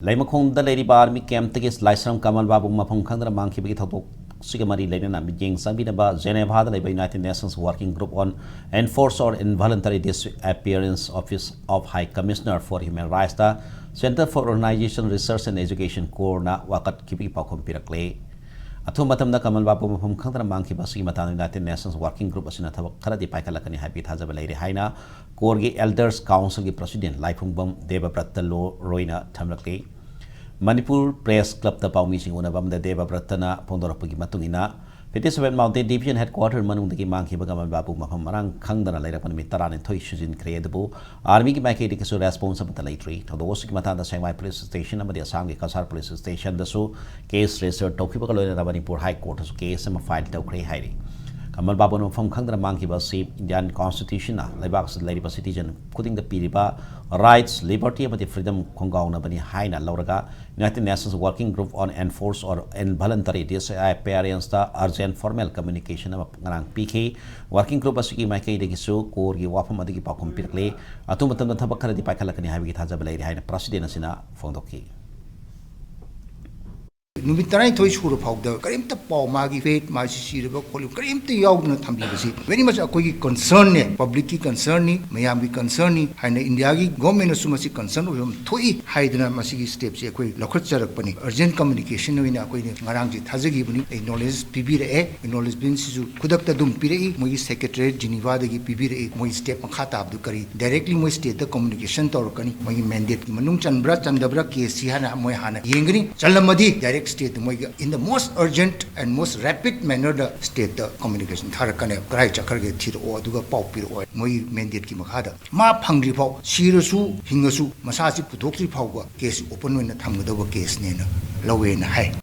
Laimakongda Lady Army Camp Tigis Lysam Kamalbabu Mapong Kandra Monkey Bitato Sigamari Lena Bijing Sabinaba Geneva the United Nations Working Group on Enforce or Involuntary Disappearance Office of High Commissioner for Human Rights Center for Organization Research and Education Corna Wakat Kipi Pakom Pirakle Atumatam the Kamalbabu Mapong Kandra Monkey Basi Matan United Nations Working Group Asinata Karadi Pakalakani Happy Hazabelay Haina Korgi Elders Council President Laifungbam Deva Pratalo Roina Tamlake Manipur Press Club the Paumising Unabam the Deva Pratana Pondorapagi Matungina 57 Mountain Division Headquarters Manung the Manki Bagaman Mahamarang Kangdana later upon Mitaran and Toyshin incredible Army Makati is responsible the late to the Osik Matanda Semi Police Station and the Asangi Kasar Police Station the so case racer Tokipakalo Manipur High Court case and filed to Kray Heidi. Kamalbabu from Kandra Monkey was Indian Constitution, Labaks Lady Citizen, putting the Piriba rights, liberty, but the freedom Kongauna Bani Haina Lauraga, United Nations Working Group on Enforce or Involuntary Disappearance, the urgent formal communication of PK, Working Group Asiki Maki de Gisu, Korgi Wapamadiki Pakum Pirkle, Atumatan Tabakara di Pakalakani Habit Hazabelay Haina President Sina Fondoki. Numitara toy shuru powder, Karimta Paw Magi Fate, Mashi Karimta Yogna Tambisi. Very much a quick concern, publicly concerning, Miami concerning, and Indiagi, Gomen Sumasi concern with them, Toy Hydra Masiki steps, a quick local ceremony, urgent communication in a quick Marangi Tazagi, acknowledge PBA, acknowledge Binsu, Kudakta Dum Pire, Moi Secretary, Geneva, the PBA, Moi step Makata Abdukari, directly Moi state the communication Torkani, Moi mandate, Manung Chandra, Chandabra, Kesihana, Moihana, Yengri, Chalamadi, direct state in the most urgent and most rapid manner the state the communication Tarakane Krai Chakarge Tiro or Duga Popir or Moi Mendit Kimakada Ma Pangri Pau Shirasu Hingasu Masasi Putokri Pauga case open when the Tamadova case Nena Lowen High.